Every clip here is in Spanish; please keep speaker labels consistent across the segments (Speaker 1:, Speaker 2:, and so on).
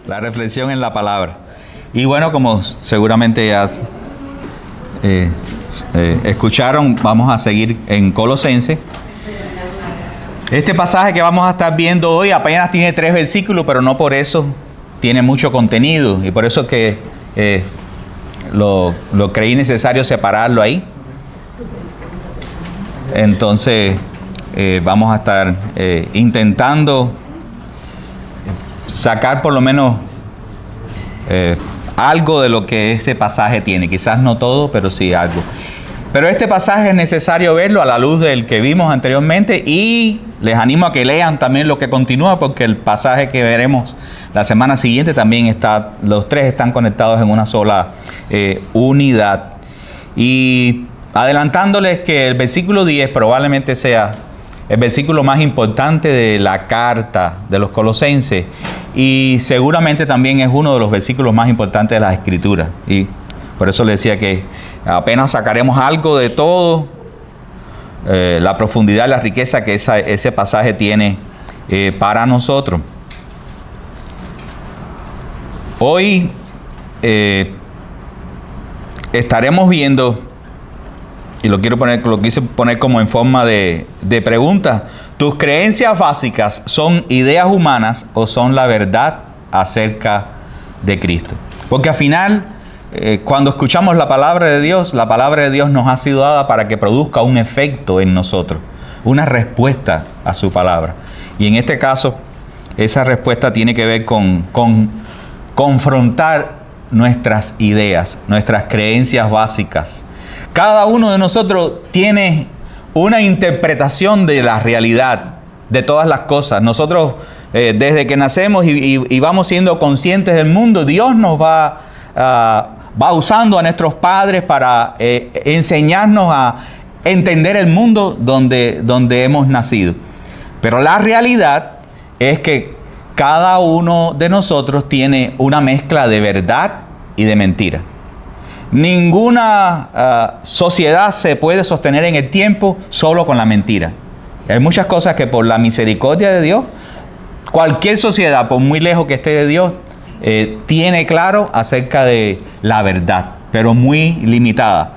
Speaker 1: La reflexión en la palabra. Y bueno, como seguramente ya escucharon, vamos a seguir en Colosenses. Este pasaje que vamos a estar viendo hoy apenas tiene 3 versículos, pero no por eso tiene mucho contenido. Y por eso es que lo creí necesario separarlo ahí. Entonces vamos a estar intentando sacar por lo menos algo de lo que ese pasaje tiene. Quizás no todo, pero sí algo. Pero este pasaje es necesario verlo a la luz del que vimos anteriormente, y les animo a que lean también lo que continúa, porque el pasaje que veremos la semana siguiente también está, los 3 están conectados en una sola unidad. Y adelantándoles que el versículo 10 probablemente sea el versículo más importante de la carta de los Colosenses, y seguramente también es uno de los versículos más importantes de las Escrituras. Y por eso le decía que apenas sacaremos algo de todo, la profundidad y la riqueza que ese pasaje tiene para nosotros. Hoy estaremos viendo, y lo quise poner como en forma de pregunta: ¿tus creencias básicas son ideas humanas o son la verdad acerca de Cristo? Porque al final, cuando escuchamos la palabra de Dios nos ha sido dada para que produzca un efecto en nosotros, una respuesta a su palabra. Y en este caso, esa respuesta tiene que ver con confrontar nuestras ideas, nuestras creencias básicas. Cada uno de nosotros tiene una interpretación de la realidad, de todas las cosas. Nosotros, desde que nacemos y vamos siendo conscientes del mundo, Dios nos va usando a nuestros padres para enseñarnos a entender el mundo donde hemos nacido. Pero la realidad es que cada uno de nosotros tiene una mezcla de verdad y de mentira. Ninguna sociedad se puede sostener en el tiempo solo con la mentira. Hay muchas cosas que por la misericordia de Dios, cualquier sociedad, por muy lejos que esté de Dios, tiene claro acerca de la verdad, pero muy limitada.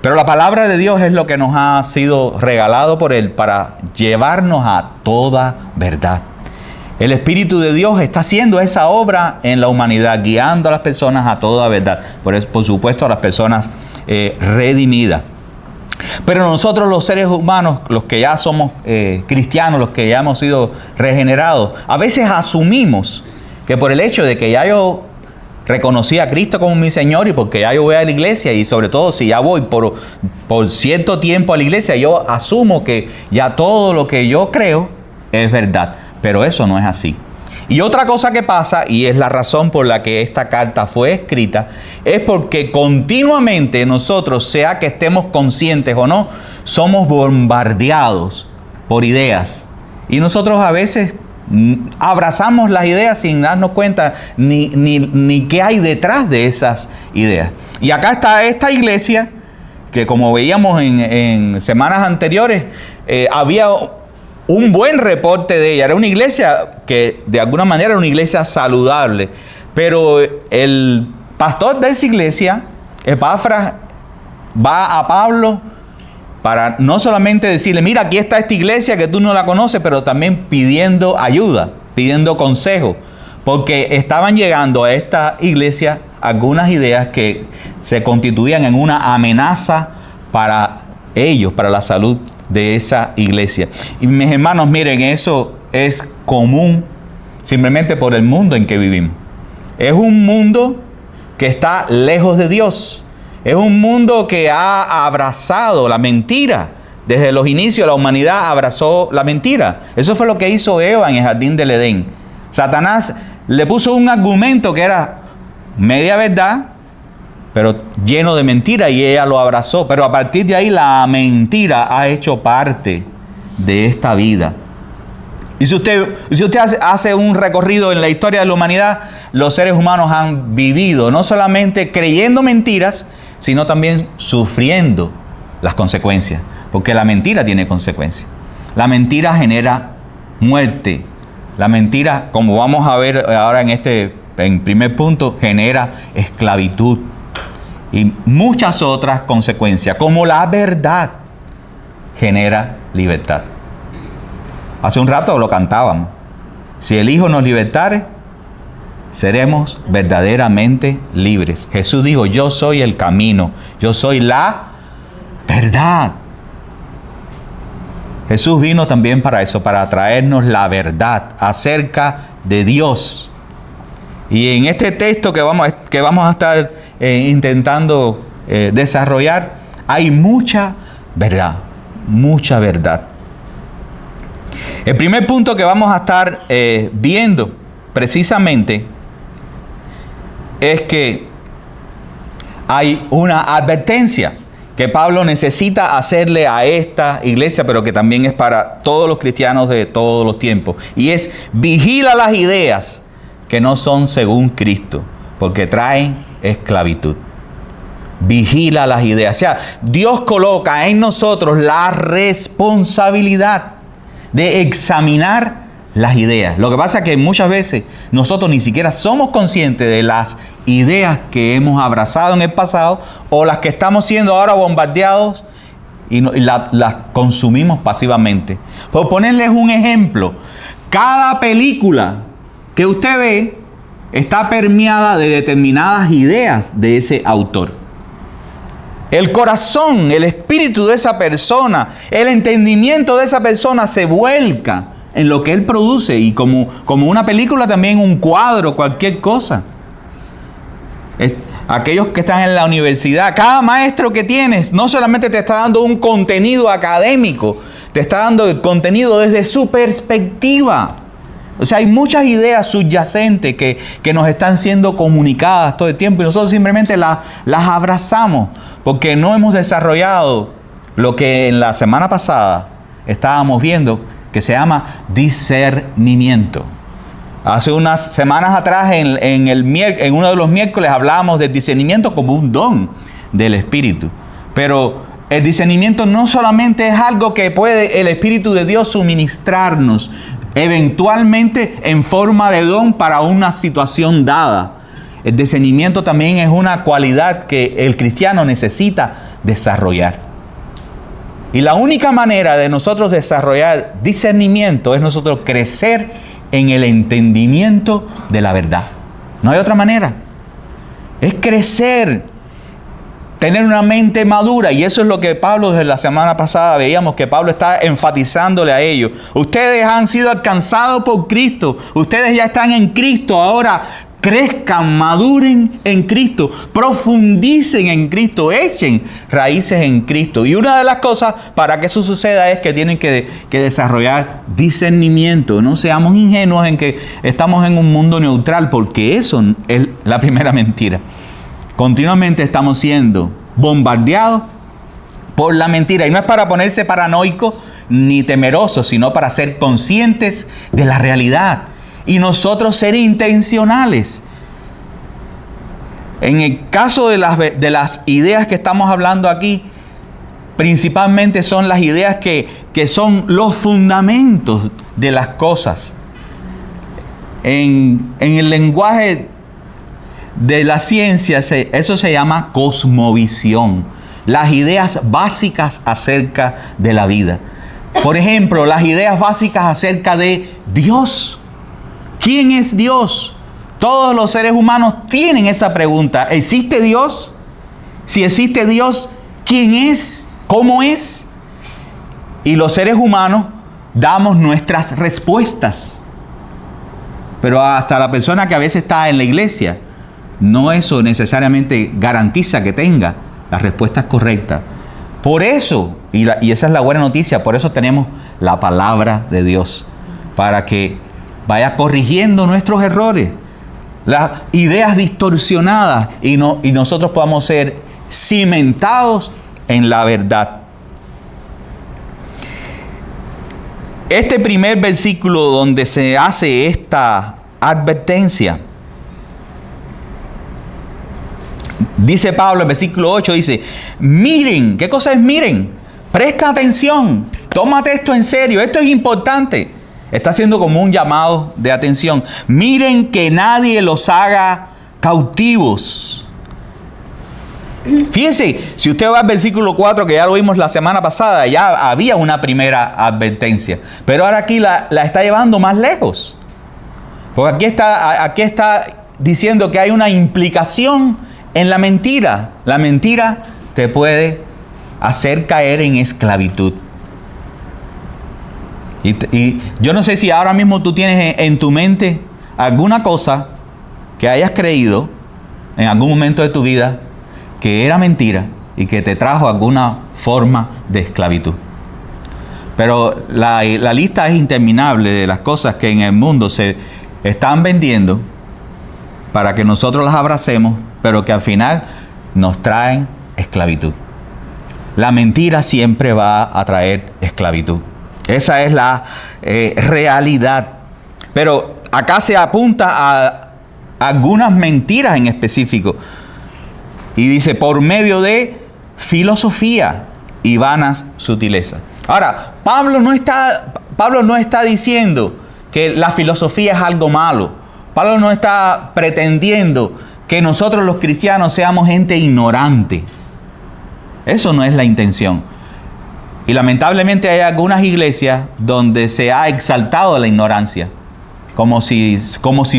Speaker 1: Pero la palabra de Dios es lo que nos ha sido regalado por Él para llevarnos a toda verdad. El Espíritu de Dios está haciendo esa obra en la humanidad, guiando a las personas a toda verdad. Por supuesto, a las personas redimidas. Pero nosotros, los seres humanos, los que ya somos cristianos, los que ya hemos sido regenerados, a veces asumimos que por el hecho de que ya yo reconocí a Cristo como mi Señor, y porque ya yo voy a la iglesia, y sobre todo si ya voy por cierto tiempo a la iglesia, yo asumo que ya todo lo que yo creo es verdad. Pero eso no es así. Y otra cosa que pasa, y es la razón por la que esta carta fue escrita, es porque continuamente nosotros, sea que estemos conscientes o no, somos bombardeados por ideas. Y nosotros a veces abrazamos las ideas sin darnos cuenta ni qué hay detrás de esas ideas. Y acá está esta iglesia, que como veíamos en semanas anteriores, había un buen reporte de ella. Era una iglesia que de alguna manera era una iglesia saludable. Pero el pastor de esa iglesia, Epafras, va a Pablo para no solamente decirle: mira, aquí está esta iglesia que tú no la conoces, pero también pidiendo ayuda, pidiendo consejo. Porque estaban llegando a esta iglesia algunas ideas que se constituían en una amenaza para ellos, para la salud de esa iglesia. Y mis hermanos, miren, eso es común simplemente por el mundo en que vivimos. Es un mundo que está lejos de Dios. Es un mundo que ha abrazado la mentira. Desde los inicios la humanidad abrazó la mentira. Eso fue lo que hizo Eva en el jardín del Edén. Satanás le puso un argumento que era media verdad, pero lleno de mentira, y ella lo abrazó. Pero a partir de ahí la mentira ha hecho parte de esta vida. Y si usted hace un recorrido en la historia de la humanidad, los seres humanos han vivido no solamente creyendo mentiras, sino también sufriendo las consecuencias. Porque la mentira tiene consecuencias. La mentira genera muerte. La mentira, como vamos a ver ahora en este en primer punto, genera esclavitud y muchas otras consecuencias, como la verdad genera libertad. Hace un rato lo cantábamos. Si el Hijo nos libertare, seremos verdaderamente libres. Jesús dijo, yo soy el camino, yo soy la verdad. Jesús vino también para eso, para traernos la verdad acerca de Dios. Y en este texto que vamos a estar intentando desarrollar, hay mucha verdad, mucha verdad. El primer punto que vamos a estar viendo precisamente es que hay una advertencia que Pablo necesita hacerle a esta iglesia, pero que también es para todos los cristianos de todos los tiempos. Y es: vigila las ideas que no son según Cristo, porque traen esclavitud. Vigila las ideas. O sea, Dios coloca en nosotros la responsabilidad de examinar las ideas. Lo que pasa es que muchas veces nosotros ni siquiera somos conscientes de las ideas que hemos abrazado en el pasado o las que estamos siendo ahora bombardeados y las consumimos pasivamente. Por ponerles un ejemplo, cada película que usted ve está permeada de determinadas ideas de ese autor. El corazón, el espíritu de esa persona, el entendimiento de esa persona se vuelca en lo que él produce, y como una película también, un cuadro, cualquier cosa. Aquellos que están en la universidad, cada maestro que tienes no solamente te está dando un contenido académico, te está dando el contenido desde su perspectiva. O sea, hay muchas ideas subyacentes que nos están siendo comunicadas todo el tiempo y nosotros simplemente las abrazamos porque no hemos desarrollado lo que en la semana pasada estábamos viendo, que se llama discernimiento. Hace unas semanas atrás, en uno de los miércoles, hablábamos del discernimiento como un don del Espíritu. Pero el discernimiento no solamente es algo que puede el Espíritu de Dios suministrarnos, eventualmente en forma de don para una situación dada. El discernimiento también es una cualidad que el cristiano necesita desarrollar. Y la única manera de nosotros desarrollar discernimiento es nosotros crecer en el entendimiento de la verdad. No hay otra manera. Es crecer, tener una mente madura, y eso es lo que Pablo, desde la semana pasada veíamos que Pablo está enfatizándole a ellos. Ustedes han sido alcanzados por Cristo, ustedes ya están en Cristo, ahora crezcan, maduren en Cristo, profundicen en Cristo, echen raíces en Cristo. Y una de las cosas para que eso suceda es que tienen que desarrollar discernimiento. No seamos ingenuos en que estamos en un mundo neutral, porque eso es la primera mentira. Continuamente estamos siendo bombardeados por la mentira. Y no es para ponerse paranoico ni temeroso, sino para ser conscientes de la realidad. Y nosotros ser intencionales. En el caso de las ideas que estamos hablando aquí, principalmente son las ideas que son los fundamentos de las cosas. En el lenguaje de la ciencia, eso se llama cosmovisión. Las ideas básicas acerca de la vida. Por ejemplo, las ideas básicas acerca de Dios. ¿Quién es Dios? Todos los seres humanos tienen esa pregunta. ¿Existe Dios? Si existe Dios, ¿quién es? ¿Cómo es? Y los seres humanos damos nuestras respuestas. Pero hasta la persona que a veces está en la iglesia, no eso necesariamente garantiza que tenga las respuestas correctas. Por eso, y esa es la buena noticia, por eso tenemos la palabra de Dios, para que vaya corrigiendo nuestros errores, las ideas distorsionadas, y nosotros podamos ser cimentados en la verdad. Este primer versículo donde se hace esta advertencia, dice Pablo en versículo 8, dice: miren. ¿Qué cosa es miren? Presta atención, tómate esto en serio, esto es importante. Está haciendo como un llamado de atención. Miren que nadie los haga cautivos. Fíjense, si usted va al versículo 4, que ya lo vimos la semana pasada, ya había una primera advertencia. Pero ahora aquí la está llevando más lejos. Porque aquí está diciendo que hay una implicación en la mentira. La mentira te puede hacer caer en esclavitud. Y yo no sé si ahora mismo tú tienes en tu mente alguna cosa que hayas creído en algún momento de tu vida que era mentira y que te trajo alguna forma de esclavitud. Pero la lista es interminable de las cosas que en el mundo se están vendiendo para que nosotros las abracemos, pero que al final nos traen esclavitud. La mentira siempre va a traer esclavitud. Esa es la realidad. Pero acá se apunta a algunas mentiras en específico. Y dice, por medio de filosofía y vanas sutilezas. Ahora, Pablo no está diciendo que la filosofía es algo malo. Pablo no está pretendiendo que nosotros los cristianos seamos gente ignorante. Eso no es la intención. Y lamentablemente hay algunas iglesias donde se ha exaltado la ignorancia, como si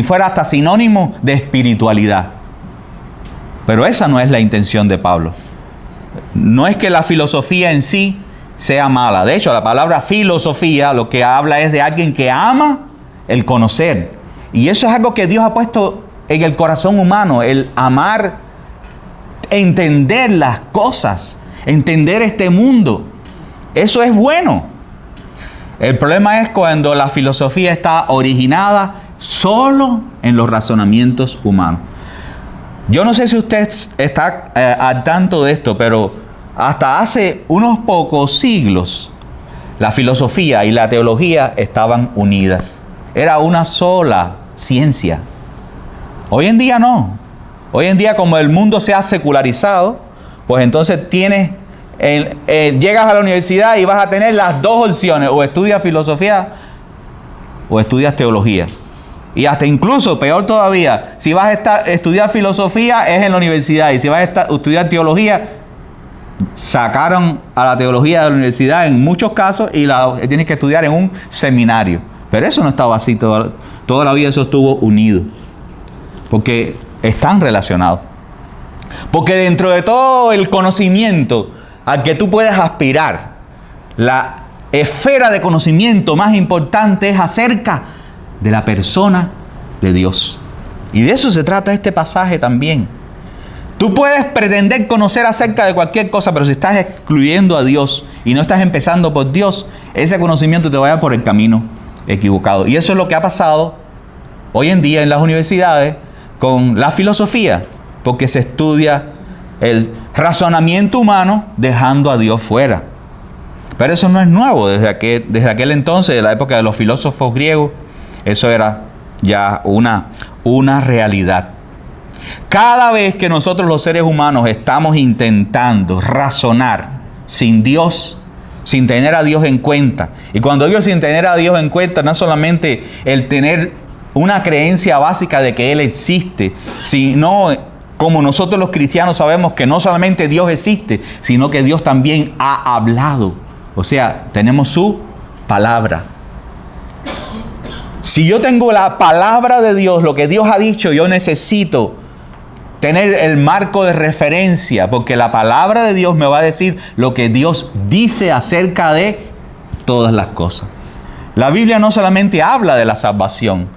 Speaker 1: fuera hasta sinónimo de espiritualidad. Pero esa no es la intención de Pablo. No es que la filosofía en sí sea mala. De hecho, la palabra filosofía lo que habla es de alguien que ama el conocer. Y eso es algo que Dios ha puesto en el corazón humano, el amar, entender las cosas, entender este mundo. Eso es bueno. El problema es cuando la filosofía está originada solo en los razonamientos humanos. Yo no sé si usted está al tanto de esto, pero hasta hace unos pocos siglos la filosofía y la teología estaban unidas. Era una sola ciencia. Hoy en día no. Hoy en día, como el mundo se ha secularizado, pues entonces llegas a la universidad y vas a tener las dos opciones: o estudias filosofía o estudias teología. Y hasta incluso, peor todavía, si vas a estudiar filosofía es en la universidad, y si vas a estudiar teología, sacaron a la teología de la universidad en muchos casos y tienes que estudiar en un seminario. Pero eso no estaba así, toda la vida eso estuvo unido, porque están relacionados. Porque dentro de todo el conocimiento al que tú puedes aspirar, la esfera de conocimiento más importante es acerca de la persona de Dios. Y de eso se trata este pasaje también. Tú puedes pretender conocer acerca de cualquier cosa, pero si estás excluyendo a Dios y no estás empezando por Dios, ese conocimiento te va a ir por el camino equivocado. Y eso es lo que ha pasado hoy en día en las universidades con la filosofía, porque se estudia el razonamiento humano dejando a Dios fuera. Pero eso no es nuevo. Desde aquel entonces, de la época de los filósofos griegos, eso era ya una realidad. Cada vez que nosotros los seres humanos estamos intentando razonar sin Dios, sin tener a Dios en cuenta, y cuando digo sin tener a Dios en cuenta, no solamente el tener una creencia básica de que Él existe, sino como nosotros los cristianos sabemos que no solamente Dios existe, sino que Dios también ha hablado. O sea, tenemos su palabra. Si yo tengo la palabra de Dios, lo que Dios ha dicho, yo necesito tener el marco de referencia, porque la palabra de Dios me va a decir lo que Dios dice acerca de todas las cosas. La Biblia no solamente habla de la salvación,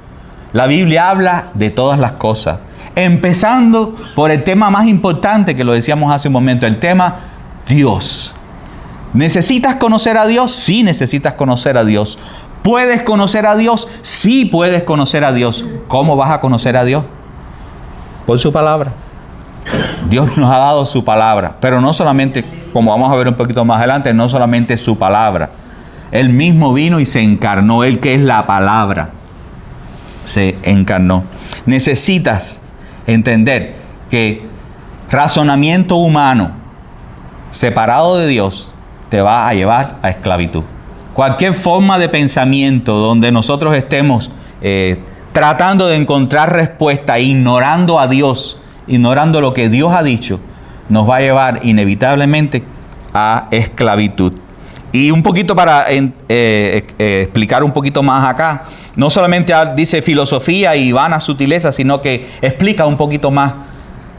Speaker 1: la Biblia habla de todas las cosas, empezando por el tema más importante que lo decíamos hace un momento, el tema Dios. ¿Necesitas conocer a Dios? Sí, necesitas conocer a Dios. ¿Puedes conocer a Dios? Sí, puedes conocer a Dios. ¿Cómo vas a conocer a Dios? Por su palabra. Dios nos ha dado su palabra, pero no solamente, como vamos a ver un poquito más adelante, no solamente su palabra. Él mismo vino y se encarnó. Él, que es la palabra, se encarnó. Necesitas entender que razonamiento humano separado de Dios te va a llevar a esclavitud. cualquier forma de pensamiento donde nosotros estemos tratando de encontrar respuesta, ignorando a Dios, ignorando lo que Dios ha dicho, nos va a llevar inevitablemente a esclavitud. Y un poquito para explicar un poquito más acá, no solamente dice filosofía y vanas sutilezas, sino que explica un poquito más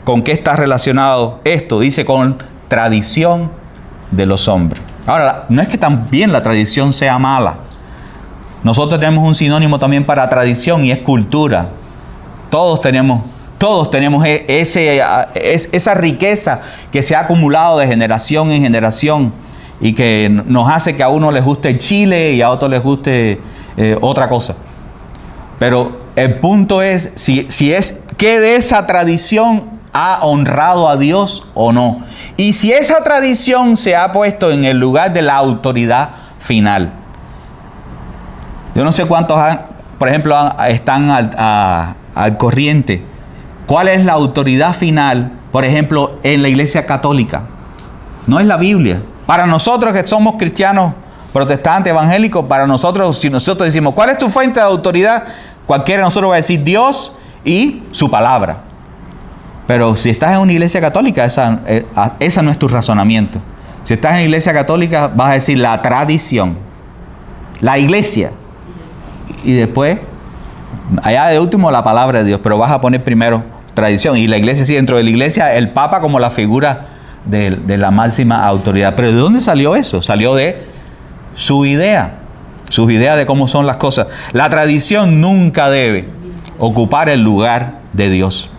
Speaker 1: con qué está relacionado esto. Dice con tradición de los hombres. Ahora, no es que también la tradición sea mala. Nosotros tenemos un sinónimo también para tradición y es cultura. Todos tenemos esa riqueza que se ha acumulado de generación en generación y que nos hace que a uno les guste Chile y a otro les guste otra cosa. Pero el punto es si es que de esa tradición ha honrado a Dios o no. Y si esa tradición se ha puesto en el lugar de la autoridad final. Yo no sé cuántos, por ejemplo, están al corriente. ¿Cuál es la autoridad final, por ejemplo, en la Iglesia Católica? No es la Biblia. Para nosotros que somos cristianos, protestantes, evangélicos, para nosotros, si nosotros decimos, ¿cuál es tu fuente de autoridad? Cualquiera de nosotros va a decir Dios y su palabra. Pero si estás en una iglesia católica, esa no es tu razonamiento. Si estás en la iglesia católica, vas a decir la tradición, la iglesia. Y después, allá de último, la palabra de Dios. Pero vas a poner primero tradición. Y la iglesia, sí, dentro de la iglesia, el Papa como la figura de la máxima autoridad. Pero ¿de dónde salió eso? Salió de sus ideas de cómo son las cosas. La tradición nunca debe ocupar el lugar de Dios.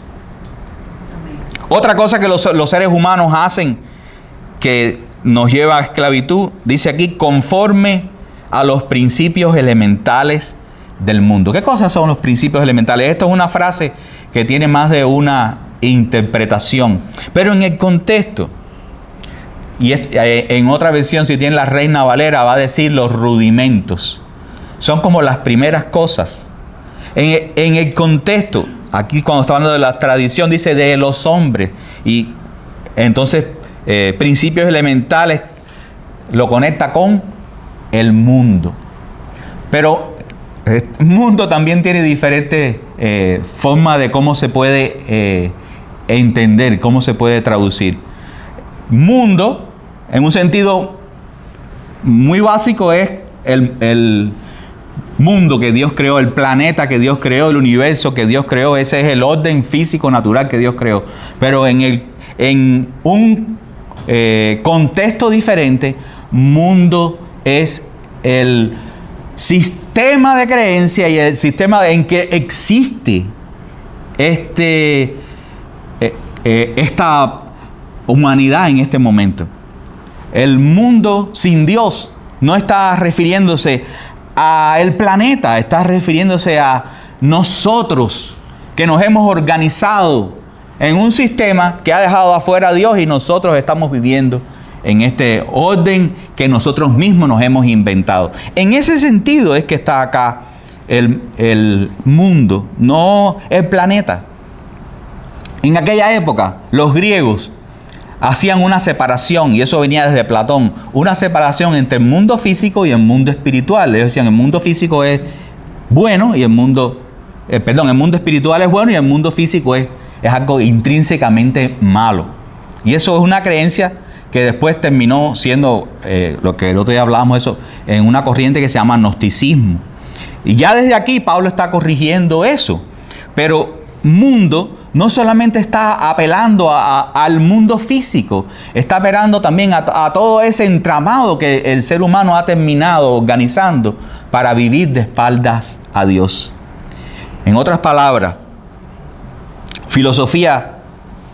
Speaker 1: Otra cosa que los seres humanos hacen que nos lleva a esclavitud, dice aquí, conforme a los principios elementales del mundo. ¿Qué cosas son los principios elementales? Esto es una frase que tiene más de una interpretación, pero en el contexto, y en otra versión, si tiene la Reina Valera, va a decir los rudimentos. Son como las primeras cosas. En el contexto, aquí cuando está hablando de la tradición, dice de los hombres. Y entonces, principios elementales lo conecta con el mundo. Pero el mundo también tiene diferentes formas de cómo se puede entender, cómo se puede traducir. Mundo, en un sentido muy básico, es el mundo que Dios creó, el planeta que Dios creó, el universo que Dios creó. Ese es el orden físico natural que Dios creó. Pero en un contexto diferente, mundo es el sistema de creencia y el sistema en que existe esta humanidad en este momento. El mundo sin Dios no está refiriéndose a el planeta, está refiriéndose a nosotros que nos hemos organizado en un sistema que ha dejado afuera a Dios y nosotros estamos viviendo en este orden que nosotros mismos nos hemos inventado. En ese sentido es que está acá el mundo, no el planeta. En aquella época, los griegos hacían una separación, y eso venía desde Platón, una separación entre el mundo físico y el mundo espiritual. Ellos decían, el mundo físico es bueno y el mundo espiritual es bueno y el mundo físico es algo intrínsecamente malo. Y eso es una creencia que después terminó siendo, lo que el otro día hablábamos eso, en una corriente que se llama gnosticismo. Y ya desde aquí Pablo está corrigiendo eso. Pero mundo no solamente está apelando al mundo físico, está apelando también a todo ese entramado que el ser humano ha terminado organizando para vivir de espaldas a Dios. En otras palabras, filosofía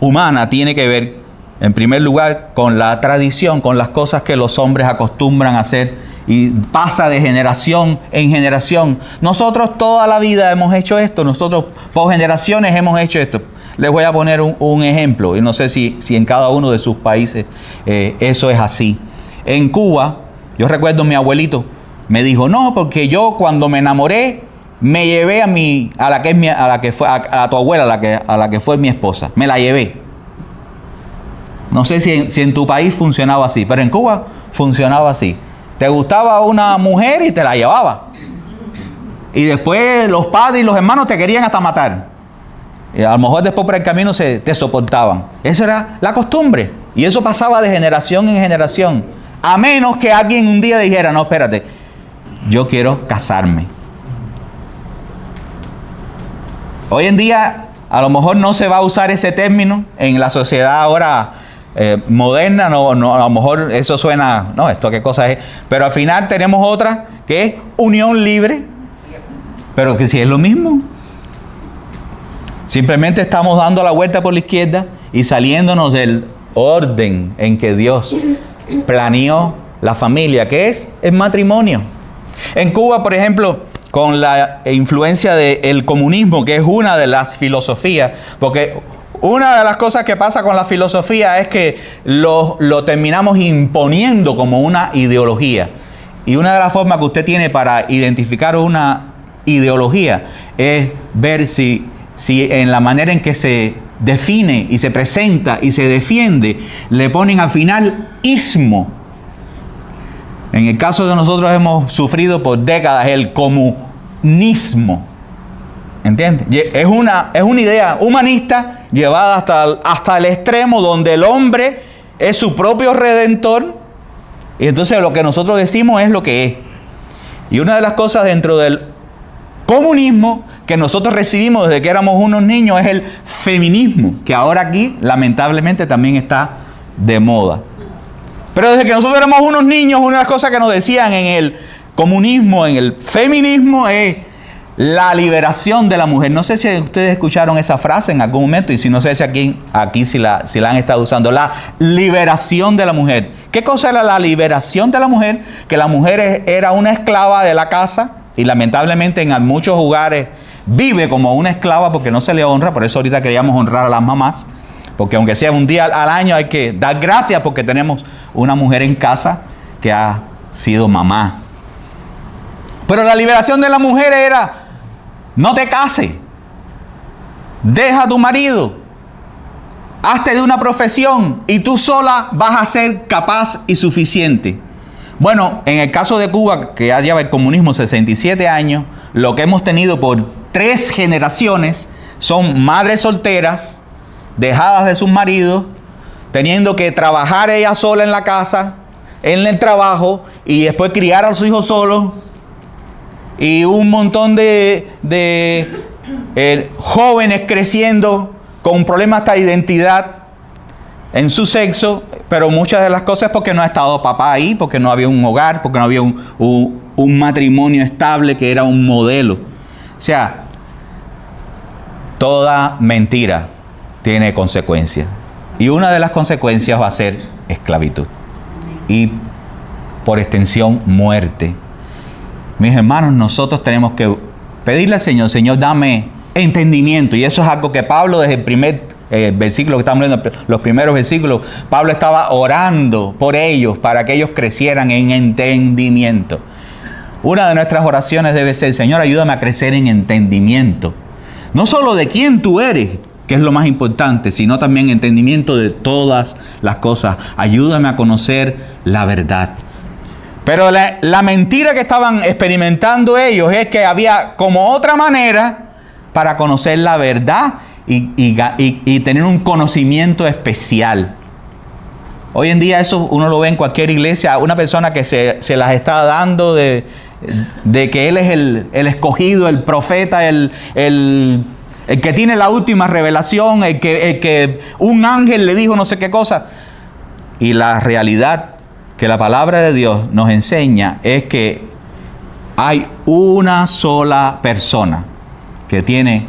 Speaker 1: humana tiene que ver, en primer lugar, con la tradición, con las cosas que los hombres acostumbran a hacer y pasa de generación en generación. Nosotros toda la vida hemos hecho esto, nosotros por generaciones hemos hecho esto. Les voy a poner un ejemplo, y no sé si en cada uno de sus países eso es así. En Cuba, yo recuerdo mi abuelito me dijo, no, porque yo cuando me enamoré me llevé a tu abuela, a la que fue mi esposa, me la llevé. No sé si en tu país funcionaba así, pero en Cuba funcionaba así. Te gustaba una mujer y te la llevaba. Y después los padres y los hermanos te querían hasta matar. Y a lo mejor después por el camino te soportaban. Esa era la costumbre. Y eso pasaba de generación en generación. A menos que alguien un día dijera, no, espérate, yo quiero casarme. Hoy en día a lo mejor no se va a usar ese término en la sociedad ahora moderna, no, a lo mejor eso suena, no, esto qué cosa es, pero al final tenemos otra que es unión libre, pero que sí es lo mismo. Simplemente estamos dando la vuelta por la izquierda y saliéndonos del orden en que Dios planeó la familia, que es el matrimonio. En Cuba, por ejemplo, con la influencia del comunismo, que es una de las filosofías, porque una de las cosas que pasa con la filosofía es que lo terminamos imponiendo como una ideología. Y una de las formas que usted tiene para identificar una ideología es ver si en la manera en que se define y se presenta y se defiende, le ponen al final ismo. En el caso de nosotros hemos sufrido por décadas el comunismo. ¿Entiendes? Es una idea humanista llevada hasta el extremo donde el hombre es su propio redentor. Y entonces lo que nosotros decimos es lo que es. Y una de las cosas dentro del comunismo que nosotros recibimos desde que éramos unos niños es el feminismo, que ahora aquí lamentablemente también está de moda. Pero desde que nosotros éramos unos niños, una de las cosas que nos decían en el comunismo, en el feminismo, es la liberación de la mujer. No sé si ustedes escucharon esa frase en algún momento, y si no sé si aquí si la han estado usando. La liberación de la mujer. ¿Qué cosa era la liberación de la mujer? Que la mujer era una esclava de la casa, y lamentablemente en muchos lugares vive como una esclava porque no se le honra. Por eso ahorita queríamos honrar a las mamás, porque aunque sea un día al año hay que dar gracias porque tenemos una mujer en casa que ha sido mamá. Pero la liberación de la mujer era: no te cases, deja a tu marido, hazte de una profesión y tú sola vas a ser capaz y suficiente. Bueno, en el caso de Cuba, que ya lleva el comunismo 67 años, lo que hemos tenido por 3 generaciones son madres solteras, dejadas de sus maridos, teniendo que trabajar ella sola en la casa, en el trabajo, y después criar a sus hijos solos. Y un montón de jóvenes creciendo con problemas hasta de identidad en su sexo, pero muchas de las cosas porque no ha estado papá ahí, porque no había un hogar, porque no había un matrimonio estable que era un modelo. O sea, toda mentira tiene consecuencias. Y una de las consecuencias va a ser esclavitud. Y por extensión, muerte. Mis hermanos, nosotros tenemos que pedirle al Señor: Señor, dame entendimiento. Y eso es algo que Pablo, desde el primer versículo que estamos leyendo, los primeros versículos, Pablo estaba orando por ellos para que ellos crecieran en entendimiento. Una de nuestras oraciones debe ser: Señor, ayúdame a crecer en entendimiento. No solo de quién tú eres, que es lo más importante, sino también entendimiento de todas las cosas. Ayúdame a conocer la verdad. Pero la mentira que estaban experimentando ellos es que había como otra manera para conocer la verdad y tener un conocimiento especial. Hoy en día eso uno lo ve en cualquier iglesia, una persona que se las está dando de que él es el escogido, el profeta, el que tiene la última revelación, el que un ángel le dijo no sé qué cosa. Y la realidad que la palabra de Dios nos enseña es que hay una sola persona que tiene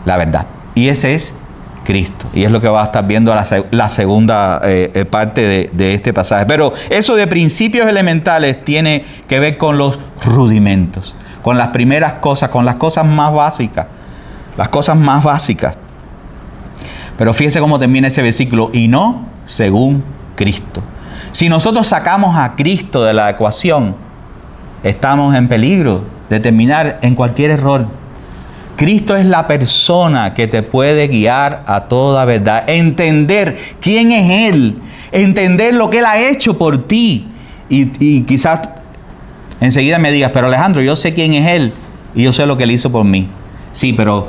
Speaker 1: la verdad, y ese es Cristo. Y es lo que va a estar viendo la segunda parte de este pasaje. Pero eso de principios elementales tiene que ver con los rudimentos, con las primeras cosas, con las cosas más básicas. Las cosas más básicas. Pero fíjese cómo termina ese versículo: y no según Cristo. Si nosotros sacamos a Cristo de la ecuación, estamos en peligro de terminar en cualquier error. Cristo es la persona que te puede guiar a toda verdad. Entender quién es Él. Entender lo que Él ha hecho por ti. Y quizás enseguida me digas, pero Alejandro, yo sé quién es Él y yo sé lo que Él hizo por mí. Sí, pero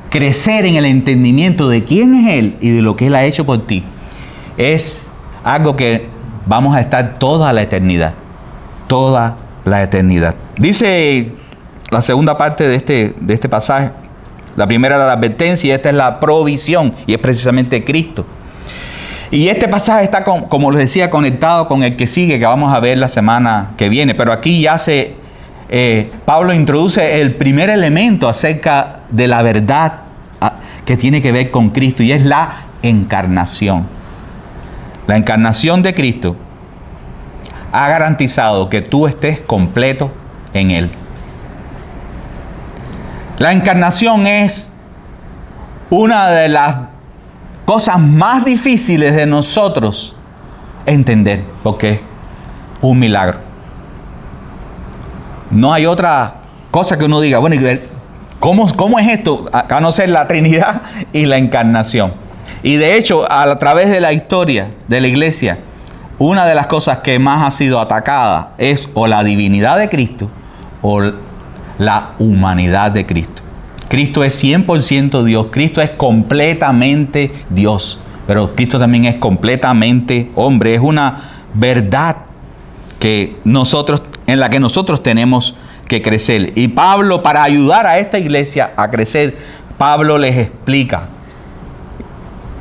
Speaker 1: crecer en el entendimiento de quién es Él y de lo que Él ha hecho por ti es algo que vamos a estar toda la eternidad. Toda la eternidad. Dice la segunda parte de este pasaje. La primera era la advertencia y esta es la provisión y es precisamente Cristo. Y este pasaje está, como les decía, conectado con el que sigue, que vamos a ver la semana que viene. Pero aquí ya Pablo introduce el primer elemento acerca de la verdad que tiene que ver con Cristo y es la encarnación. La encarnación de Cristo ha garantizado que tú estés completo en Él. La encarnación es una de las cosas más difíciles de nosotros entender, porque es un milagro. No hay otra cosa que uno diga, bueno, ¿cómo es esto? A no ser la Trinidad y la encarnación. Y de hecho, a través de la historia de la iglesia, una de las cosas que más ha sido atacada es o la divinidad de Cristo o la humanidad de Cristo. Cristo es 100% Dios, Cristo es completamente Dios, pero Cristo también es completamente hombre. Es una verdad en la que nosotros tenemos que crecer. Y Pablo, para ayudar a esta iglesia a crecer, Pablo les explica.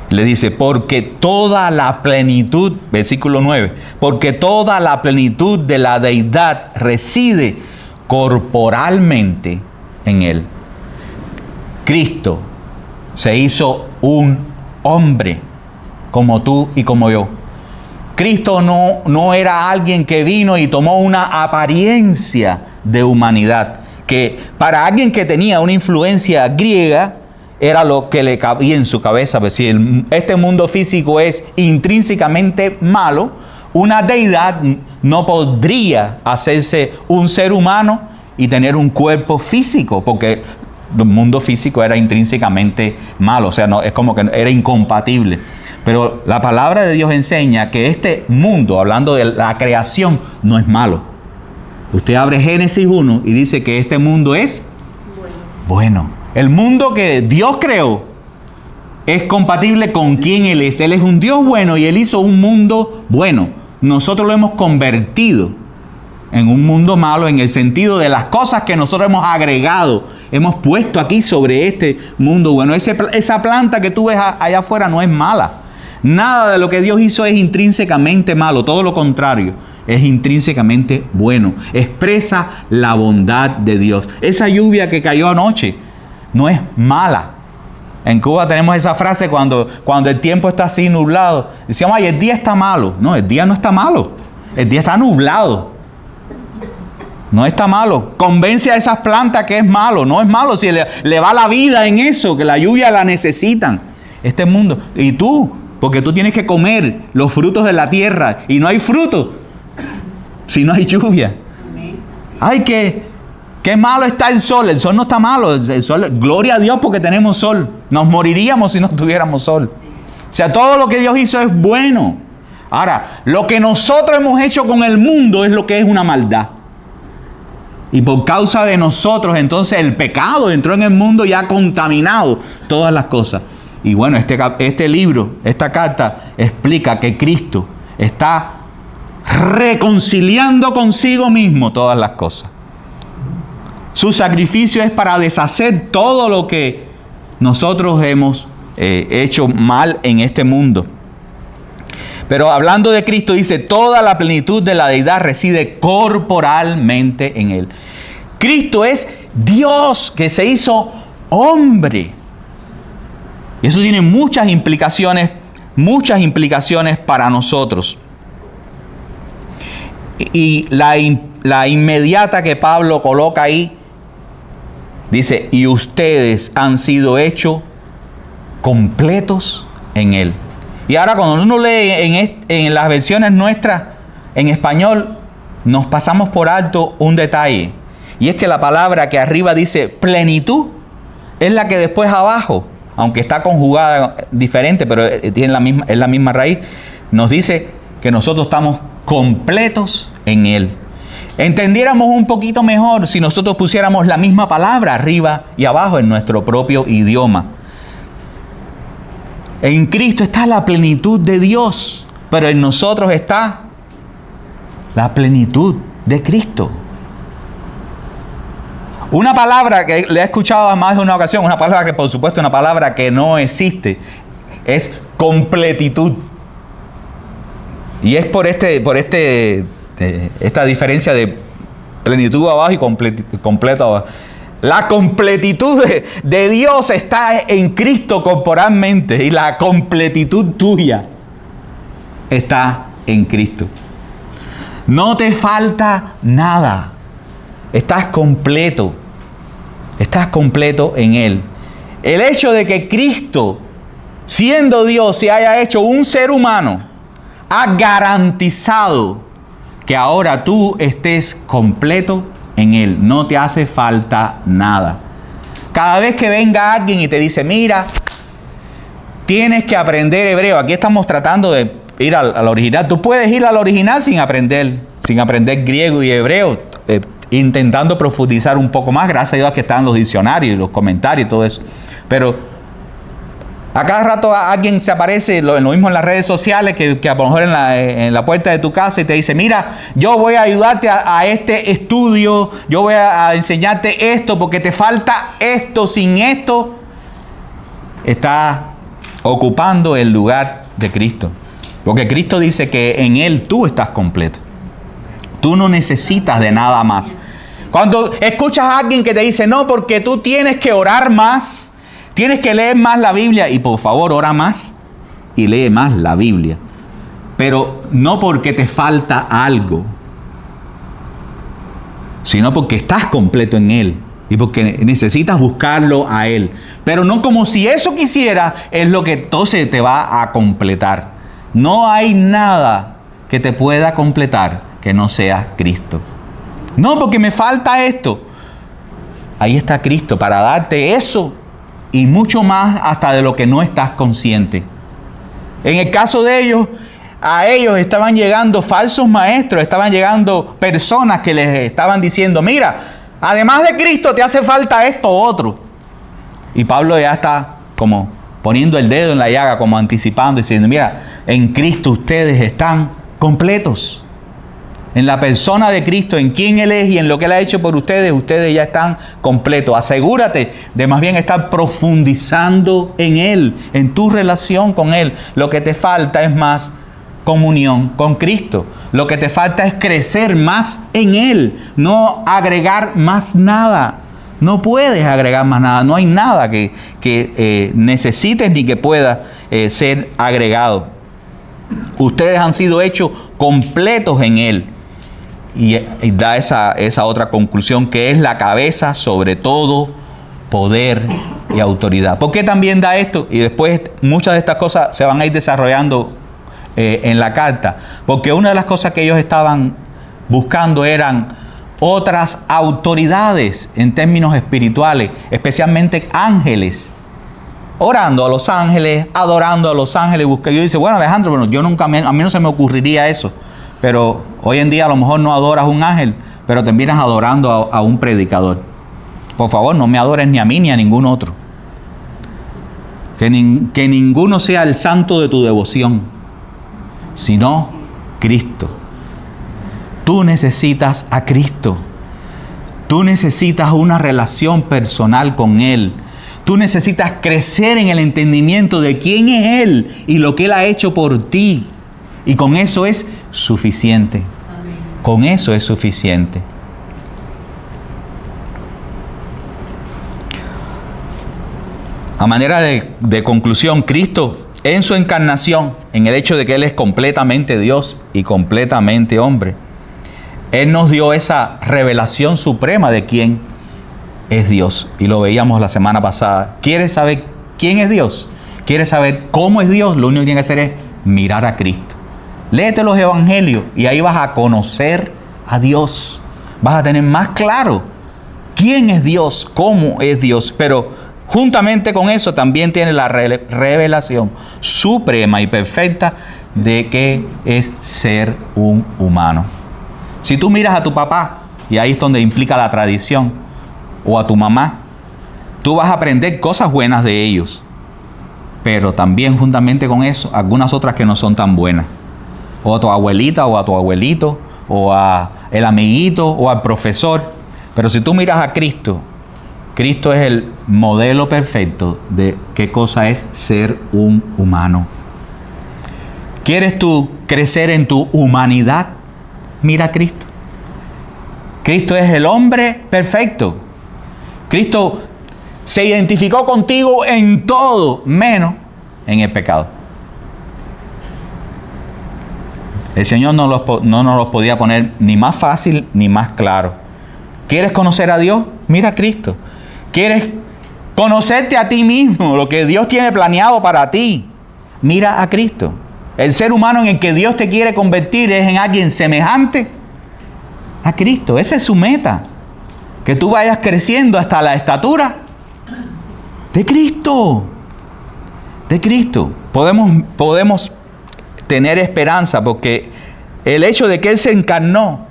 Speaker 1: Le dice, porque toda la plenitud, versículo 9, porque toda la plenitud de la deidad reside corporalmente en Él. Cristo se hizo un hombre como tú y como yo. Cristo no era alguien que vino y tomó una apariencia de humanidad, que para alguien que tenía una influencia griega, era lo que le cabía en su cabeza. Pues si este mundo físico es intrínsecamente malo, una deidad no podría hacerse un ser humano y tener un cuerpo físico, porque el mundo físico era intrínsecamente malo, o sea, no, es como que era incompatible. Pero la palabra de Dios enseña que este mundo, hablando de la creación, no es malo. Usted abre Génesis 1 y dice que este mundo es bueno. El mundo que Dios creó es compatible con quien Él es. Él es un Dios bueno y Él hizo un mundo bueno. Nosotros lo hemos convertido en un mundo malo en el sentido de las cosas que nosotros hemos agregado, hemos puesto aquí sobre este mundo bueno. Esa planta que tú ves allá afuera no es mala. Nada de lo que Dios hizo es intrínsecamente malo, todo lo contrario, es intrínsecamente bueno. Expresa la bondad de Dios. Esa lluvia que cayó anoche no es mala. En Cuba tenemos esa frase cuando el tiempo está así nublado. Decíamos, ay, el día está malo. No, el día no está malo. El día está nublado. No está malo. Convence a esas plantas que es malo. No es malo si le va la vida en eso, que la lluvia la necesitan. Este mundo. Y tú, porque tú tienes que comer los frutos de la tierra. Y no hay fruto si no hay lluvia. Ay, qué malo está el sol. El sol no está malo. El sol, gloria a Dios porque tenemos sol. Nos moriríamos si no tuviéramos sol. O sea, todo lo que Dios hizo es bueno. Ahora, lo que nosotros hemos hecho con el mundo es lo que es una maldad. Y por causa de nosotros, entonces el pecado entró en el mundo y ha contaminado todas las cosas. Y bueno, este libro, esta carta, explica que Cristo está reconciliando consigo mismo todas las cosas. Su sacrificio es para deshacer todo lo que nosotros hemos hecho mal en este mundo. Pero hablando de Cristo, dice, toda la plenitud de la deidad reside corporalmente en Él. Cristo es Dios que se hizo hombre. Y eso tiene muchas implicaciones para nosotros. Y la inmediata que Pablo coloca ahí, dice, y ustedes han sido hechos completos en Él. Y ahora cuando uno lee en las versiones nuestras en español, nos pasamos por alto un detalle. Y es que la palabra que arriba dice plenitud es la que después abajo, aunque está conjugada diferente, pero es la misma raíz, nos dice que nosotros estamos completos en Él. entendiéramos un poquito mejor si nosotros pusiéramos la misma palabra arriba y abajo en nuestro propio idioma. En Cristo está la plenitud de Dios, pero en nosotros está la plenitud de Cristo. Una palabra que le he escuchado a más de una ocasión, una palabra que por supuesto es una palabra que no existe, es completitud. Y es por esta diferencia de plenitud abajo y completo abajo. La completitud de Dios está en Cristo corporalmente y la completitud tuya está en Cristo. No te falta nada. Estás completo en Él. El hecho de que Cristo, siendo Dios, se haya hecho un ser humano, ha garantizado que ahora tú estés completo en Él. No te hace falta nada. Cada vez que venga alguien y te dice, mira, tienes que aprender hebreo. Aquí estamos tratando de ir al original. Tú puedes ir al original sin aprender griego y hebreo, intentando profundizar un poco más, gracias a Dios que están los diccionarios y los comentarios y todo eso. Pero a cada rato alguien se aparece, lo mismo en las redes sociales, que a lo mejor en la puerta de tu casa y te dice, mira, yo voy a ayudarte a este estudio, yo voy a enseñarte esto porque te falta esto. Sin esto está ocupando el lugar de Cristo. Porque Cristo dice que en Él tú estás completo. Tú no necesitas de nada más. Cuando escuchas a alguien que te dice, no, porque tú tienes que orar más, tienes que leer más la Biblia, y por favor, ora más y lee más la Biblia. Pero no porque te falta algo, sino porque estás completo en Él y porque necesitas buscarlo a Él. Pero no como si eso quisiera es lo que entonces te va a completar. No hay nada que te pueda completar que no sea Cristo. No, porque me falta esto. Ahí está Cristo para darte eso y mucho más hasta de lo que no estás consciente. En el caso de ellos, a ellos estaban llegando falsos maestros, estaban llegando personas que les estaban diciendo, mira, además de Cristo te hace falta esto o otro. Y Pablo ya está como poniendo el dedo en la llaga, como anticipando, diciendo, mira, en Cristo ustedes están completos. En la persona de Cristo, en quién Él es y en lo que Él ha hecho por ustedes, ustedes ya están completos. Asegúrate de más bien estar profundizando en Él, en tu relación con Él. Lo que te falta es más comunión con Cristo. Lo que te falta es crecer más en Él, no agregar más nada. No puedes agregar más nada. No hay nada que necesites ni que pueda ser agregado. Ustedes han sido hechos completos en Él. Y da esa otra conclusión, que es la cabeza sobre todo poder y autoridad. ¿Por qué también da esto? Y después muchas de estas cosas se van a ir desarrollando en la carta. Porque una de las cosas que ellos estaban buscando eran otras autoridades en términos espirituales, especialmente ángeles. Orando a los ángeles, adorando a los ángeles. Yo dice, bueno, Alejandro, bueno, a mí no se me ocurriría eso. Pero hoy en día a lo mejor no adoras a un ángel, pero terminas adorando a un predicador. Por favor, no me adores ni a mí ni a ningún otro. Que ninguno sea el santo de tu devoción, sino Cristo. Tú necesitas a Cristo. Tú necesitas una relación personal con Él. Tú necesitas crecer en el entendimiento de quién es Él y lo que Él ha hecho por ti. Y con eso es suficiente. Amén. Con eso es suficiente. A manera de conclusión, Cristo en su encarnación, en el hecho de que Él es completamente Dios y completamente hombre, Él nos dio esa revelación suprema de quién es Dios. Y lo veíamos la semana pasada. ¿Quieres saber quién es Dios? ¿Quieres saber cómo es Dios? Lo único que tienes que hacer es mirar a Cristo. Léete los evangelios y ahí vas a conocer a Dios. Vas a tener más claro quién es Dios, cómo es Dios. Pero juntamente con eso también tiene la revelación suprema y perfecta de qué es ser un humano. Si tú miras a tu papá, y ahí es donde implica la tradición, o a tu mamá, tú vas a aprender cosas buenas de ellos, pero también juntamente con eso, algunas otras que no son tan buenas. O a tu abuelita, o a tu abuelito, o a el amiguito, o al profesor. Pero si tú miras a Cristo, Cristo es el modelo perfecto de qué cosa es ser un humano. ¿Quieres tú crecer en tu humanidad? Mira a Cristo. Cristo es el hombre perfecto. Cristo se identificó contigo en todo, menos en el pecado. El Señor no nos los podía poner ni más fácil ni más claro. ¿Quieres conocer a Dios? Mira a Cristo. ¿Quieres conocerte a ti mismo, lo que Dios tiene planeado para ti? Mira a Cristo. El ser humano en el que Dios te quiere convertir es en alguien semejante a Cristo. Esa es su meta. Que tú vayas creciendo hasta la estatura de Cristo. De Cristo. Podemos tener esperanza porque el hecho de que Él se encarnó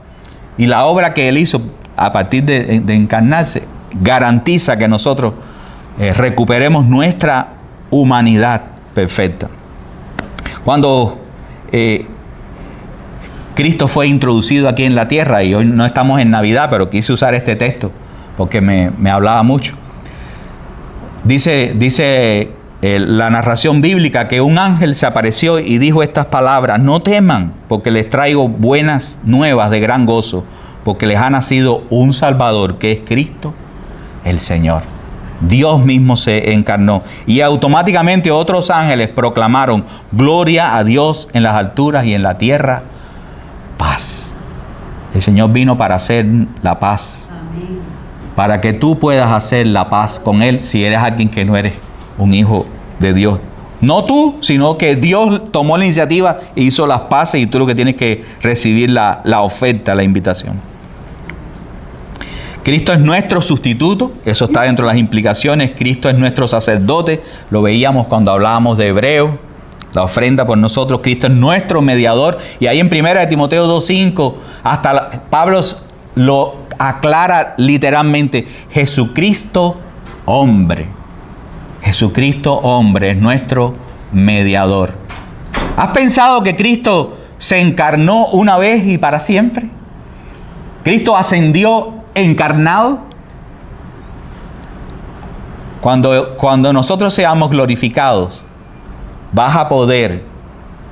Speaker 1: y la obra que Él hizo a partir de encarnarse garantiza que nosotros recuperemos nuestra humanidad perfecta. Cuando Cristo fue introducido aquí en la tierra, y hoy no estamos en Navidad, pero quise usar este texto porque me hablaba mucho. Dice la narración bíblica que un ángel se apareció y dijo estas palabras: no teman, porque les traigo buenas nuevas de gran gozo, porque les ha nacido un Salvador, que es Cristo el Señor. Dios mismo se encarnó y automáticamente otros ángeles proclamaron: gloria a Dios en las alturas y en la tierra paz. El Señor vino para hacer la paz. Amén. Para que tú puedas hacer la paz con Él si eres alguien que no eres un hijo de Dios. No tú, sino que Dios tomó la iniciativa e hizo las paces, y tú lo que tienes que recibir la oferta, la invitación. Cristo es nuestro sustituto, eso está dentro de las implicaciones. Cristo es nuestro sacerdote, lo veíamos cuando hablábamos de Hebreos, la ofrenda por nosotros. Cristo es nuestro mediador, y ahí en 1 Timoteo 2:5, Pablo lo aclara literalmente: Jesucristo hombre. Jesucristo hombre es nuestro mediador. ¿Has pensado que Cristo se encarnó una vez y para siempre? Cristo ascendió encarnado. Cuando nosotros seamos glorificados, vas a poder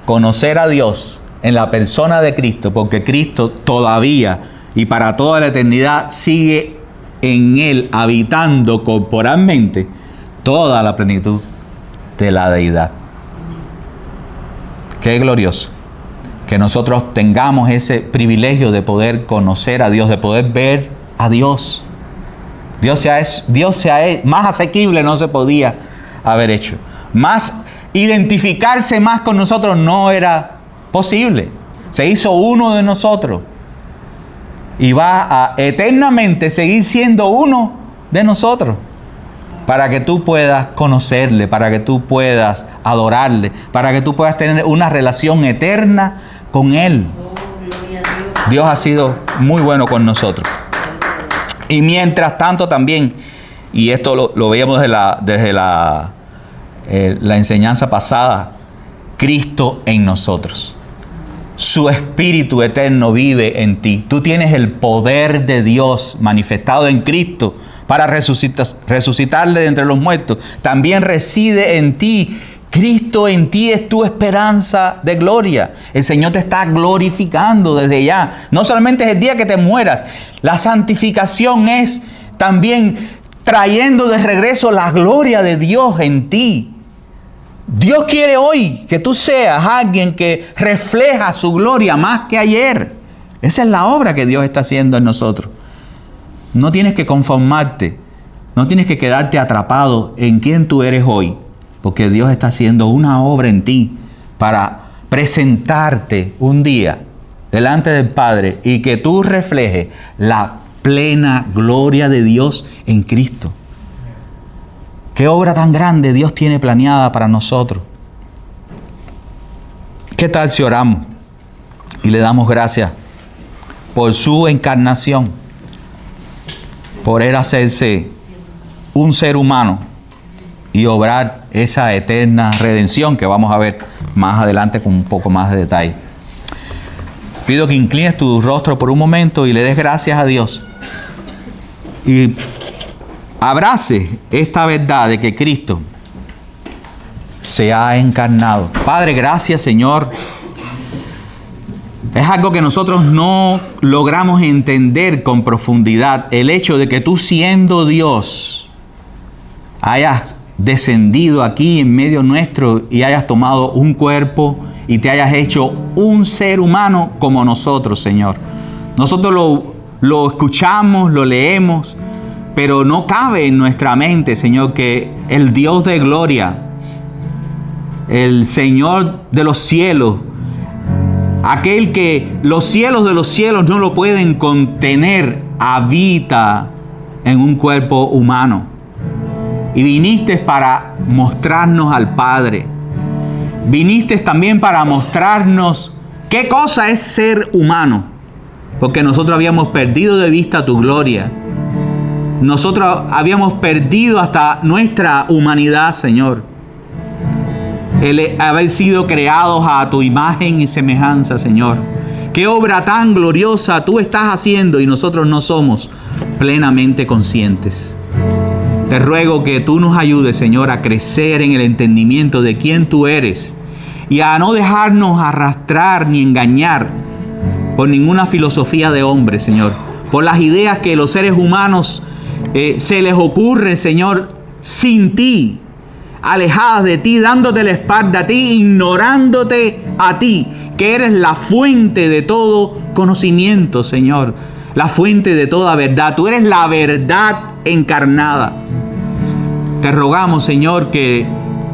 Speaker 1: conocer a Dios en la persona de Cristo, porque Cristo todavía y para toda la eternidad sigue en Él, habitando corporalmente toda la plenitud de la deidad. Qué glorioso que nosotros tengamos ese privilegio de poder conocer a Dios, de poder ver a Dios. Dios sea más asequible no se podía haber hecho. Más identificarse más con nosotros no era posible. Se hizo uno de nosotros y va a eternamente seguir siendo uno de nosotros, para que tú puedas conocerle, para que tú puedas adorarle, para que tú puedas tener una relación eterna con Él. Dios ha sido muy bueno con nosotros. Y mientras tanto también, y esto lo veíamos desde la enseñanza pasada, Cristo en nosotros. Su Espíritu eterno vive en ti. Tú tienes el poder de Dios manifestado en Cristo para resucitarle de entre los muertos. También reside en ti. Cristo en ti es tu esperanza de gloria. El Señor te está glorificando desde ya. No solamente es el día que te mueras. La santificación es también trayendo de regreso la gloria de Dios en ti. Dios quiere hoy que tú seas alguien que refleja su gloria más que ayer. Esa es la obra que Dios está haciendo en nosotros. No tienes que conformarte, no tienes que quedarte atrapado en quién tú eres hoy, porque Dios está haciendo una obra en ti para presentarte un día delante del Padre y que tú reflejes la plena gloria de Dios en Cristo. ¿Qué obra tan grande Dios tiene planeada para nosotros? ¿Qué tal si oramos y le damos gracias por su encarnación, por Él hacerse un ser humano y obrar esa eterna redención que vamos a ver más adelante con un poco más de detalle. Pido que inclines tu rostro por un momento y le des gracias a Dios. Y abrace esta verdad de que Cristo se ha encarnado. Padre, gracias, Señor. Es algo que nosotros no logramos entender con profundidad. El hecho de que tú, siendo Dios, hayas descendido aquí en medio nuestro y hayas tomado un cuerpo y te hayas hecho un ser humano como nosotros, Señor. Nosotros lo escuchamos, lo leemos, pero no cabe en nuestra mente, Señor, que el Dios de gloria, el Señor de los cielos, aquel que los cielos de los cielos no lo pueden contener, habita en un cuerpo humano. Y viniste para mostrarnos al Padre. Viniste también para mostrarnos qué cosa es ser humano. Porque nosotros habíamos perdido de vista tu gloria. Nosotros habíamos perdido hasta nuestra humanidad, Señor. El haber sido creados a tu imagen y semejanza, Señor. Qué obra tan gloriosa tú estás haciendo y nosotros no somos plenamente conscientes. Te ruego que tú nos ayudes, Señor, a crecer en el entendimiento de quién tú eres y a no dejarnos arrastrar ni engañar por ninguna filosofía de hombre, Señor. Por las ideas que los seres humanos se les ocurre, Señor, sin ti, alejadas de ti, dándote la espalda a ti, ignorándote a ti, que eres la fuente de todo conocimiento, Señor. La fuente de toda verdad. Tú eres la verdad encarnada. Te rogamos, Señor, que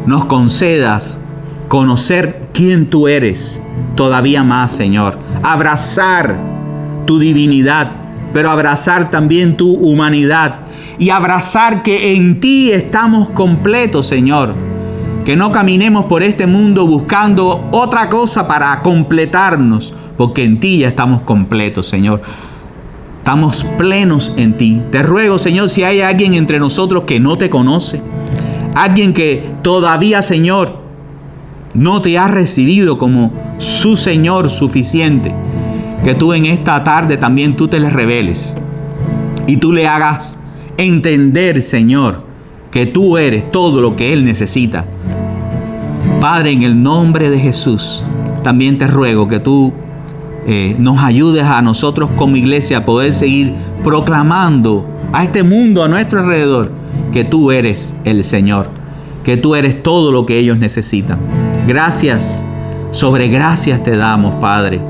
Speaker 1: nos concedas conocer quién tú eres todavía más, Señor. Abrazar tu divinidad, pero abrazar también tu humanidad. Y abrazar que en ti estamos completos, Señor. Que no caminemos por este mundo buscando otra cosa para completarnos, porque en ti ya estamos completos, Señor. Estamos plenos en ti. Te ruego, Señor, si hay alguien entre nosotros que no te conoce, alguien que todavía, Señor, no te ha recibido como su Señor suficiente, que tú en esta tarde también tú te le reveles y tú le hagas entender, Señor, que tú eres todo lo que Él necesita. Padre, en el nombre de Jesús, también te ruego que tú nos ayudes a nosotros como iglesia a poder seguir proclamando a este mundo a nuestro alrededor que tú eres el Señor, que tú eres todo lo que ellos necesitan. Gracias, sobre gracias te damos, Padre,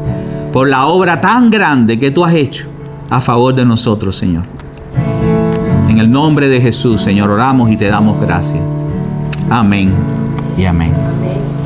Speaker 1: por la obra tan grande que tú has hecho a favor de nosotros, Señor. En el nombre de Jesús, Señor, oramos y te damos gracias. Amén y amén.
Speaker 2: Amén.